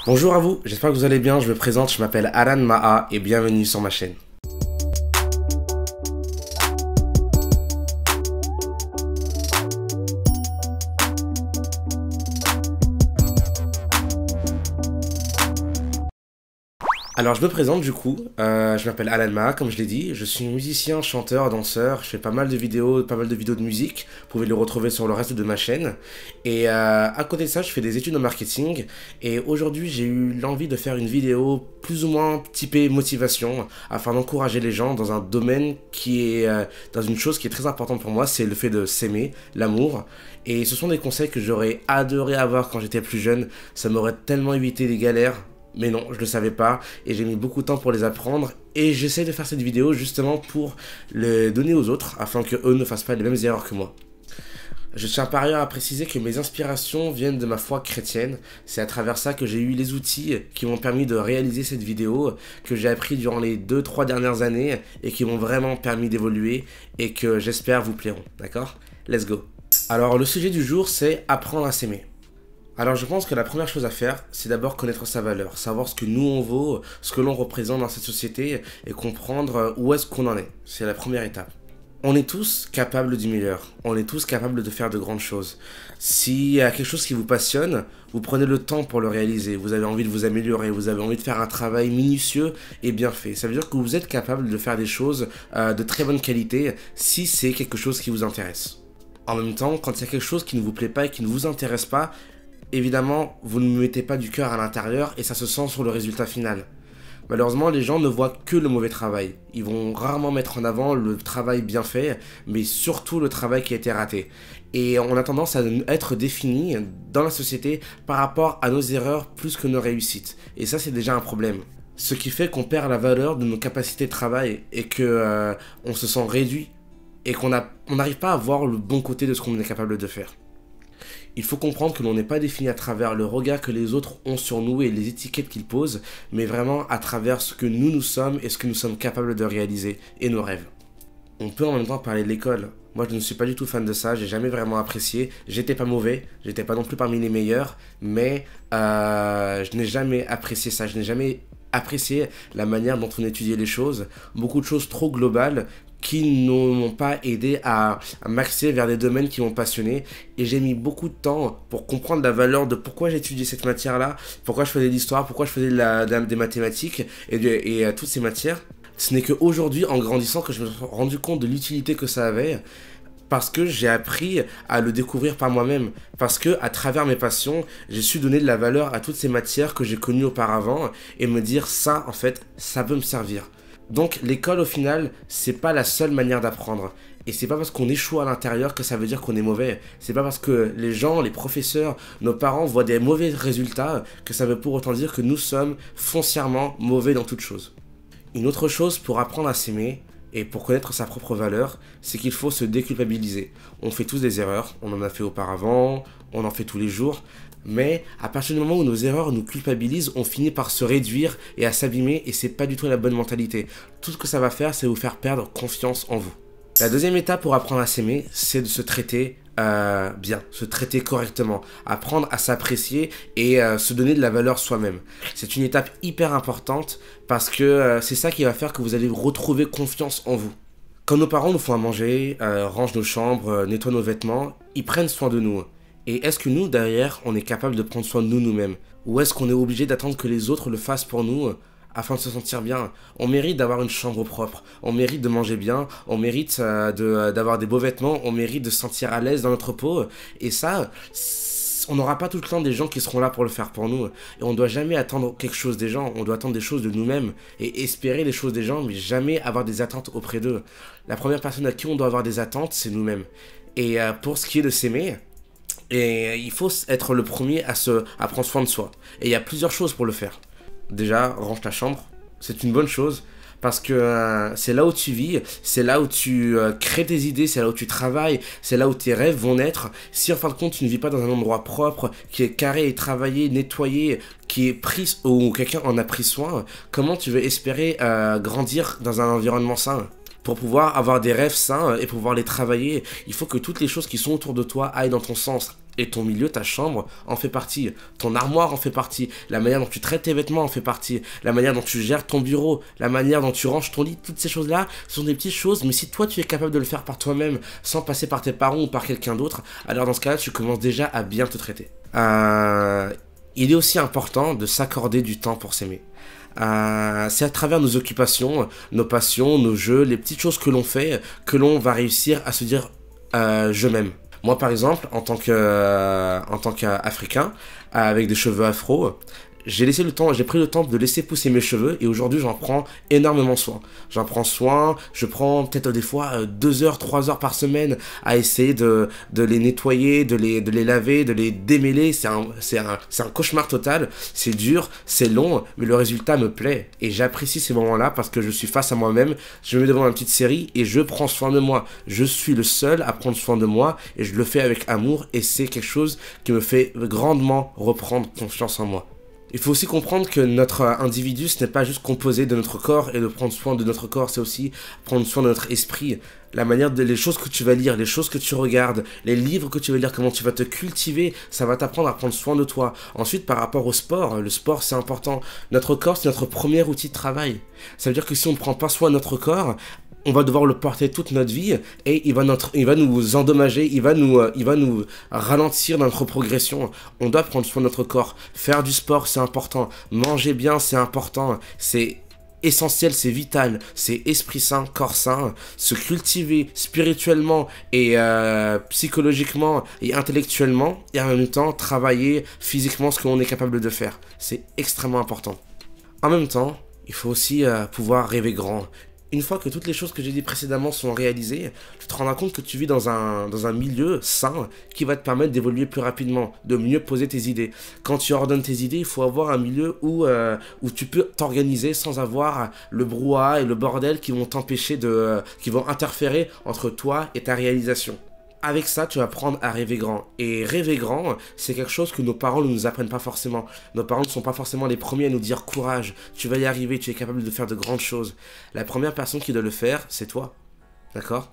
Bonjour à vous, j'espère que vous allez bien, je me présente, je m'appelle Alan Maha et bienvenue sur ma chaîne. Alors je me présente du coup, je m'appelle Alan Maha comme je l'ai dit, je suis musicien, chanteur, danseur, je fais pas mal de vidéos de musique, vous pouvez les retrouver sur le reste de ma chaîne. Et à côté de ça, je fais des études en marketing et aujourd'hui j'ai eu l'envie de faire une vidéo plus ou moins typée motivation afin d'encourager les gens dans un domaine qui est, dans une chose qui est très importante pour moi, c'est le fait de s'aimer, l'amour. Et ce sont des conseils que j'aurais adoré avoir quand j'étais plus jeune, ça m'aurait tellement évité des galères. Mais non, je le savais pas et j'ai mis beaucoup de temps pour les apprendre et j'essaie de faire cette vidéo justement pour les donner aux autres afin que eux ne fassent pas les mêmes erreurs que moi. Je tiens par ailleurs à préciser que mes inspirations viennent de ma foi chrétienne. C'est à travers ça que j'ai eu les outils qui m'ont permis de réaliser cette vidéo, que j'ai appris durant les 2-3 dernières années et qui m'ont vraiment permis d'évoluer et que j'espère vous plairont. D'accord? Let's go. Alors le sujet du jour c'est apprendre à s'aimer. Alors je pense que la première chose à faire, c'est d'abord connaître sa valeur, savoir ce que nous on vaut, ce que l'on représente dans cette société et comprendre où est-ce qu'on en est. C'est la première étape. On est tous capables du meilleur, on est tous capables de faire de grandes choses. S'il y a quelque chose qui vous passionne, vous prenez le temps pour le réaliser, vous avez envie de vous améliorer, vous avez envie de faire un travail minutieux et bien fait. Ça veut dire que vous êtes capable de faire des choses de très bonne qualité si c'est quelque chose qui vous intéresse. En même temps, quand il y a quelque chose qui ne vous plaît pas et qui ne vous intéresse pas, évidemment, vous ne mettez pas du cœur à l'intérieur et ça se sent sur le résultat final. Malheureusement, les gens ne voient que le mauvais travail. Ils vont rarement mettre en avant le travail bien fait, mais surtout le travail qui a été raté. Et on a tendance à être défini dans la société par rapport à nos erreurs plus que nos réussites. Et ça, c'est déjà un problème. Ce qui fait qu'on perd la valeur de nos capacités de travail et que on se sent réduit et qu'on n'arrive pas à voir le bon côté de ce qu'on est capable de faire. Il faut comprendre que l'on n'est pas défini à travers le regard que les autres ont sur nous et les étiquettes qu'ils posent, mais vraiment à travers ce que nous sommes et ce que nous sommes capables de réaliser et nos rêves. On peut en même temps parler de l'école. Moi je ne suis pas du tout fan de ça, j'ai jamais vraiment apprécié. J'étais pas mauvais, j'étais pas non plus parmi les meilleurs, mais je n'ai jamais apprécié ça, je n'ai jamais apprécié la manière dont on étudiait les choses. Beaucoup de choses trop globales qui ne m'ont pas aidé à m'axer vers des domaines qui m'ont passionné. Et j'ai mis beaucoup de temps pour comprendre la valeur de pourquoi j'étudiais cette matière-là, pourquoi je faisais de l'histoire, pourquoi je faisais des mathématiques et toutes ces matières. Ce n'est qu'aujourd'hui, en grandissant, que je me suis rendu compte de l'utilité que ça avait, parce que j'ai appris à le découvrir par moi-même, parce que à travers mes passions, j'ai su donner de la valeur à toutes ces matières que j'ai connues auparavant et me dire ça, en fait, ça peut me servir. Donc l'école au final, c'est pas la seule manière d'apprendre. Et c'est pas parce qu'on échoue à l'intérieur que ça veut dire qu'on est mauvais. C'est pas parce que les gens, les professeurs, nos parents voient des mauvais résultats que ça veut pour autant dire que nous sommes foncièrement mauvais dans toute chose. Une autre chose pour apprendre à s'aimer et pour connaître sa propre valeur, c'est qu'il faut se déculpabiliser. On fait tous des erreurs, on en a fait auparavant, on en fait tous les jours. Mais à partir du moment où nos erreurs nous culpabilisent, on finit par se réduire et à s'abîmer et c'est pas du tout la bonne mentalité. Tout ce que ça va faire, c'est vous faire perdre confiance en vous. La deuxième étape pour apprendre à s'aimer, c'est de se traiter bien, se traiter correctement, apprendre à s'apprécier et se donner de la valeur soi-même. C'est une étape hyper importante parce que c'est ça qui va faire que vous allez retrouver confiance en vous. Quand nos parents nous font à manger, rangent nos chambres, nettoient nos vêtements, ils prennent soin de nous. Et est-ce que nous, derrière, on est capable de prendre soin de nous-mêmes? Ou est-ce qu'on est obligé d'attendre que les autres le fassent pour nous afin de se sentir bien? On mérite d'avoir une chambre propre, on mérite de manger bien, on mérite d'avoir des beaux vêtements, on mérite de se sentir à l'aise dans notre peau. Et ça, on n'aura pas tout le temps des gens qui seront là pour le faire pour nous. Et on ne doit jamais attendre quelque chose des gens, on doit attendre des choses de nous-mêmes et espérer les choses des gens, mais jamais avoir des attentes auprès d'eux. La première personne à qui on doit avoir des attentes, c'est nous-mêmes. Et pour ce qui est de s'aimer, et il faut être le premier à prendre soin de soi. Et il y a plusieurs choses pour le faire. Déjà, range ta chambre. C'est une bonne chose. Parce que c'est là où tu vis, c'est là où tu crées tes idées, c'est là où tu travailles, c'est là où tes rêves vont naître. Si en fin de compte tu ne vis pas dans un endroit propre, qui est carré et travaillé, nettoyé, qui est pris, ou quelqu'un en a pris soin, comment tu veux espérer grandir dans un environnement sain ? Pour pouvoir avoir des rêves sains et pouvoir les travailler, il faut que toutes les choses qui sont autour de toi aillent dans ton sens, Et ton milieu, ta chambre, en fait partie. Ton armoire en fait partie. La manière dont tu traites tes vêtements en fait partie. La manière dont tu gères ton bureau. La manière dont tu ranges ton lit. Toutes ces choses-là, ce sont des petites choses. Mais si toi, tu es capable de le faire par toi-même, sans passer par tes parents ou par quelqu'un d'autre, alors dans ce cas-là, tu commences déjà à bien te traiter. Il est aussi important de s'accorder du temps pour s'aimer. C'est à travers nos occupations, nos passions, nos jeux, les petites choses que l'on fait, que l'on va réussir à se dire je m'aime. Moi, par exemple, en tant qu'Africain, avec des cheveux afro, j'ai pris le temps de laisser pousser mes cheveux et aujourd'hui j'en prends énormément soin. J'en prends soin, je prends peut-être des fois 2 heures, 3 heures par semaine à essayer de les nettoyer, de les laver, de les démêler. C'est un cauchemar total, c'est dur, c'est long, mais le résultat me plaît et j'apprécie ces moments-là parce que je suis face à moi-même, je me mets devant une petite série et je prends soin de moi. Je suis le seul à prendre soin de moi et je le fais avec amour et c'est quelque chose qui me fait grandement reprendre confiance en moi. Il faut aussi comprendre que notre individu, ce n'est pas juste composé de notre corps et de prendre soin de notre corps, c'est aussi prendre soin de notre esprit. La manière les choses que tu vas lire, les choses que tu regardes, les livres que tu vas lire, comment tu vas te cultiver, ça va t'apprendre à prendre soin de toi. Ensuite, par rapport au sport, le sport c'est important. Notre corps, c'est notre premier outil de travail. Ça veut dire que si on ne prend pas soin de notre corps, on va devoir le porter toute notre vie et il va nous endommager, il va nous ralentir dans notre progression. On doit prendre soin de notre corps. Faire du sport, c'est important. Manger bien, c'est important. C'est essentiel, c'est vital. C'est esprit sain, corps sain. Se cultiver spirituellement et psychologiquement et intellectuellement et en même temps travailler physiquement ce que l'on est capable de faire. C'est extrêmement important. En même temps, il faut aussi pouvoir rêver grand. Une fois que toutes les choses que j'ai dit précédemment sont réalisées, tu te rendras compte que tu vis dans un milieu sain qui va te permettre d'évoluer plus rapidement, de mieux poser tes idées. Quand tu ordonnes tes idées, il faut avoir un milieu où tu peux t'organiser sans avoir le brouhaha et le bordel qui vont qui vont interférer entre toi et ta réalisation. Avec ça, tu vas apprendre à rêver grand. Et rêver grand, c'est quelque chose que nos parents ne nous apprennent pas forcément. Nos parents ne sont pas forcément les premiers à nous dire courage, tu vas y arriver, tu es capable de faire de grandes choses. La première personne qui doit le faire, c'est toi. D'accord ?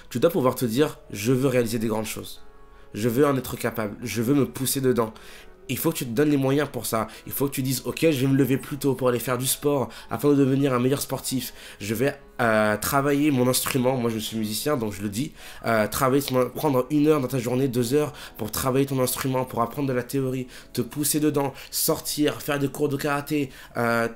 Tu dois pouvoir te dire, je veux réaliser des grandes choses. Je veux en être capable, je veux me pousser dedans. Il faut que tu te donnes les moyens pour ça. Il faut que tu dises, ok, je vais me lever plus tôt pour aller faire du sport afin de devenir un meilleur sportif. Je vais travailler mon instrument. Moi, je suis musicien, donc je le dis. Prendre 1 heure dans ta journée, 2 heures pour travailler ton instrument, pour apprendre de la théorie, te pousser dedans, sortir, faire des cours de karaté,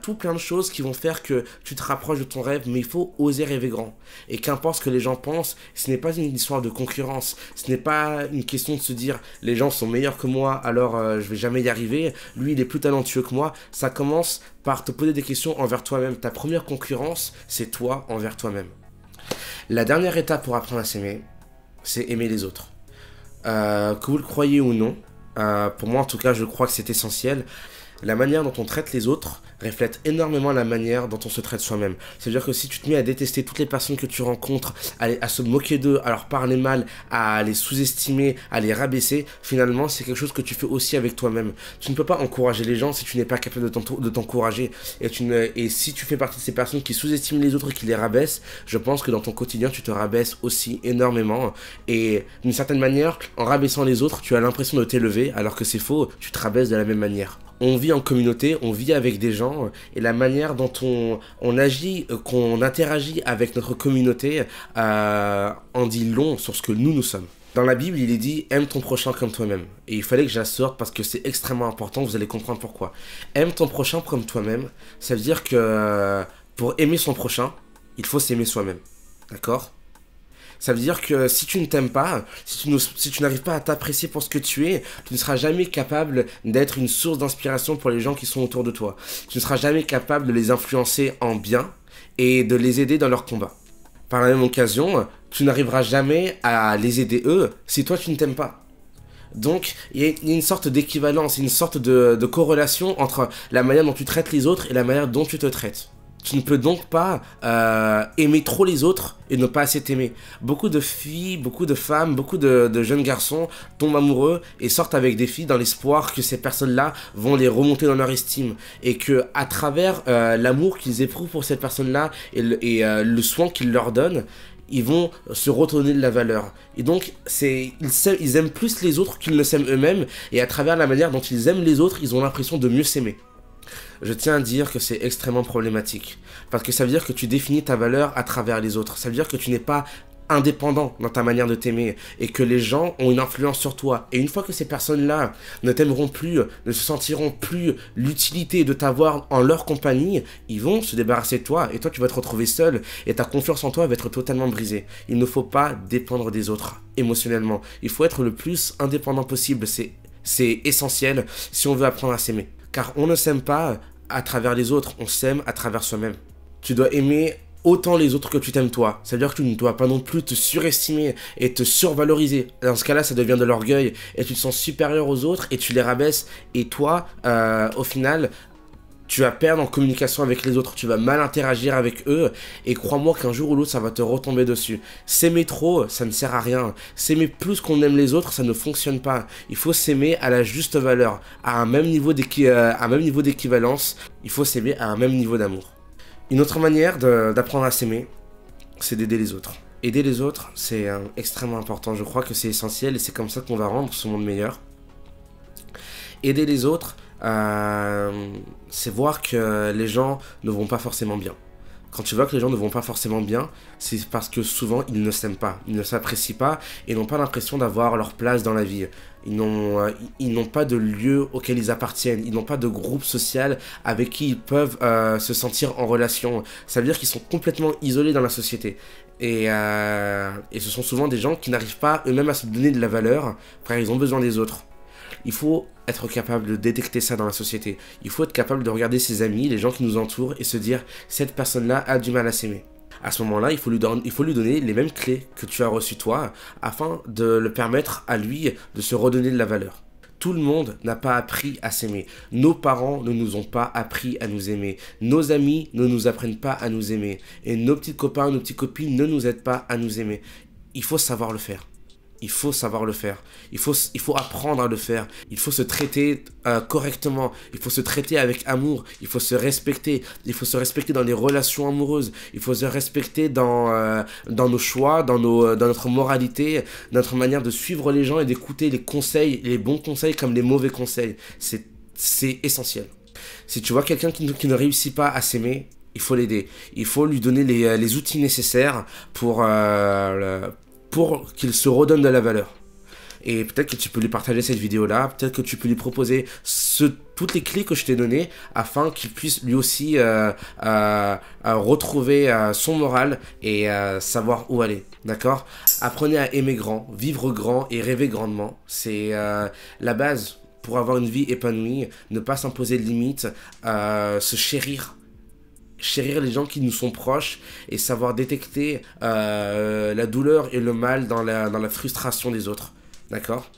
tout plein de choses qui vont faire que tu te rapproches de ton rêve, mais il faut oser rêver grand. Et qu'importe ce que les gens pensent, ce n'est pas une histoire de concurrence. Ce n'est pas une question de se dire, les gens sont meilleurs que moi, alors je vais jamais y arriver. Lui, il est plus talentueux que moi. Ça commence par te poser des questions envers toi-même. Ta première concurrence, c'est toi envers toi-même. La dernière étape pour apprendre à s'aimer, c'est aimer les autres. Que vous le croyez ou non, pour moi en tout cas, je crois que c'est essentiel. La manière dont on traite les autres reflète énormément la manière dont on se traite soi-même. C'est-à-dire que si tu te mets à détester toutes les personnes que tu rencontres, à se moquer d'eux, à leur parler mal, à les sous-estimer, à les rabaisser, finalement c'est quelque chose que tu fais aussi avec toi-même. Tu ne peux pas encourager les gens si tu n'es pas capable de t'encourager. Et si tu fais partie de ces personnes qui sous-estiment les autres et qui les rabaissent, je pense que dans ton quotidien tu te rabaisses aussi énormément. Et d'une certaine manière, en rabaissant les autres, tu as l'impression de t'élever alors que c'est faux, tu te rabaisses de la même manière. On vit en communauté, on vit avec des gens et la manière dont on agit, qu'on interagit avec notre communauté en dit long sur ce que nous sommes. Dans la Bible, il est dit « Aime ton prochain comme toi-même ». Et il fallait que je la sorte parce que c'est extrêmement important, vous allez comprendre pourquoi. Aime ton prochain comme toi-même, ça veut dire que pour aimer son prochain, il faut s'aimer soi-même. D'accord ? Ça veut dire que si tu ne t'aimes pas, si tu n'arrives pas à t'apprécier pour ce que tu es, tu ne seras jamais capable d'être une source d'inspiration pour les gens qui sont autour de toi. Tu ne seras jamais capable de les influencer en bien et de les aider dans leur combat. Par la même occasion, tu n'arriveras jamais à les aider eux si toi tu ne t'aimes pas. Donc, il y a une sorte d'équivalence, une sorte de corrélation entre la manière dont tu traites les autres et la manière dont tu te traites. Tu ne peux donc pas aimer trop les autres et ne pas assez t'aimer. Beaucoup de filles, beaucoup de femmes, beaucoup de jeunes garçons tombent amoureux et sortent avec des filles dans l'espoir que ces personnes-là vont les remonter dans leur estime. Et que à travers l'amour qu'ils éprouvent pour cette personne-là et le soin qu'ils leur donnent, ils vont se retourner de la valeur. Et donc, ils aiment plus les autres qu'ils ne s'aiment eux-mêmes, et à travers la manière dont ils aiment les autres, ils ont l'impression de mieux s'aimer. Je tiens à dire que c'est extrêmement problématique, parce que ça veut dire que tu définis ta valeur à travers les autres, ça veut dire que tu n'es pas indépendant dans ta manière de t'aimer, et que les gens ont une influence sur toi. Et une fois que ces personnes-là ne t'aimeront plus, ne se sentiront plus l'utilité de t'avoir en leur compagnie, ils vont se débarrasser de toi, et toi tu vas te retrouver seul, et ta confiance en toi va être totalement brisée. Il ne faut pas dépendre des autres, émotionnellement. Il faut être le plus indépendant possible, c'est essentiel si on veut apprendre à s'aimer. Car on ne s'aime pas à travers les autres, on s'aime à travers soi-même. Tu dois aimer autant les autres que tu t'aimes toi. C'est-à-dire que tu ne dois pas non plus te surestimer et te survaloriser. Dans ce cas-là, ça devient de l'orgueil et tu te sens supérieur aux autres et tu les rabaisses. Et toi, au final, tu vas perdre en communication avec les autres. Tu vas mal interagir avec eux. Et crois-moi qu'un jour ou l'autre, ça va te retomber dessus. S'aimer trop, ça ne sert à rien. S'aimer plus qu'on aime les autres, ça ne fonctionne pas. Il faut s'aimer à la juste valeur, à un même niveau d'équivalence. Il faut s'aimer à un même niveau d'amour. Une autre manière d'apprendre à s'aimer, c'est d'aider les autres. Aider les autres, c'est extrêmement important. Je crois que c'est essentiel et c'est comme ça qu'on va rendre ce monde meilleur. Aider les autres, c'est voir que les gens ne vont pas forcément bien. Quand tu vois que les gens ne vont pas forcément bien, c'est parce que souvent ils ne s'aiment pas, ils ne s'apprécient pas et n'ont pas l'impression d'avoir leur place dans la vie. Ils n'ont pas de lieu auquel ils appartiennent, ils n'ont pas de groupe social avec qui ils peuvent se sentir en relation. Ça veut dire qu'ils sont complètement isolés dans la société. Et ce sont souvent des gens qui n'arrivent pas eux-mêmes à se donner de la valeur, car ils ont besoin des autres. Il faut être capable de détecter ça dans la société. Il faut être capable de regarder ses amis, les gens qui nous entourent, et se dire « cette personne-là a du mal à s'aimer ». À ce moment-là, il faut lui donner les mêmes clés que tu as reçues toi, afin de le permettre à lui de se redonner de la valeur. Tout le monde n'a pas appris à s'aimer. Nos parents ne nous ont pas appris à nous aimer. Nos amis ne nous apprennent pas à nous aimer. Et nos petits copains, nos petites copines ne nous aident pas à nous aimer. Il faut savoir le faire. Il faut savoir le faire. Il faut apprendre à le faire. Il faut se traiter correctement. Il faut se traiter avec amour. Il faut se respecter. Il faut se respecter dans les relations amoureuses. Il faut se respecter dans nos choix, dans notre moralité, notre manière de suivre les gens et d'écouter les conseils, les bons conseils comme les mauvais conseils. C'est essentiel. Si tu vois quelqu'un qui ne réussit pas à s'aimer, il faut l'aider. Il faut lui donner les outils nécessaires pour qu'il se redonne de la valeur. Et peut-être que tu peux lui partager cette vidéo-là, peut-être que tu peux lui proposer toutes les clés que je t'ai données afin qu'il puisse lui aussi retrouver son moral et savoir où aller. D'accord ? Apprenez à aimer grand, vivre grand et rêver grandement. C'est la base pour avoir une vie épanouie. Ne pas s'imposer de limites, se chérir les gens qui nous sont proches et savoir détecter la douleur et le mal dans la frustration des autres. D'accord ?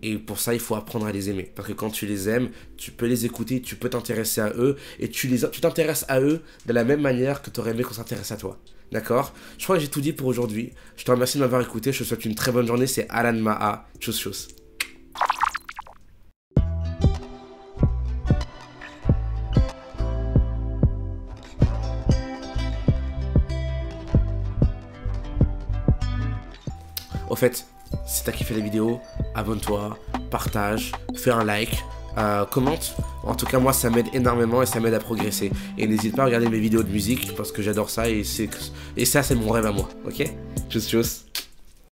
Et pour ça, il faut apprendre à les aimer. Parce que quand tu les aimes, tu peux les écouter, tu peux t'intéresser à eux. Et tu t'intéresses à eux de la même manière que tu aurais aimé qu'on s'intéresse à toi. D'accord ? Je crois que j'ai tout dit pour aujourd'hui. Je te remercie de m'avoir écouté. Je te souhaite une très bonne journée. C'est Alan Maha. Tchuss tchuss. Au fait, si t'as kiffé la vidéo, abonne-toi, partage, fais un like, commente. En tout cas, moi, ça m'aide énormément et ça m'aide à progresser. Et n'hésite pas à regarder mes vidéos de musique parce que j'adore ça et ça, c'est mon rêve à moi. Ok ? Tchuss tchuss.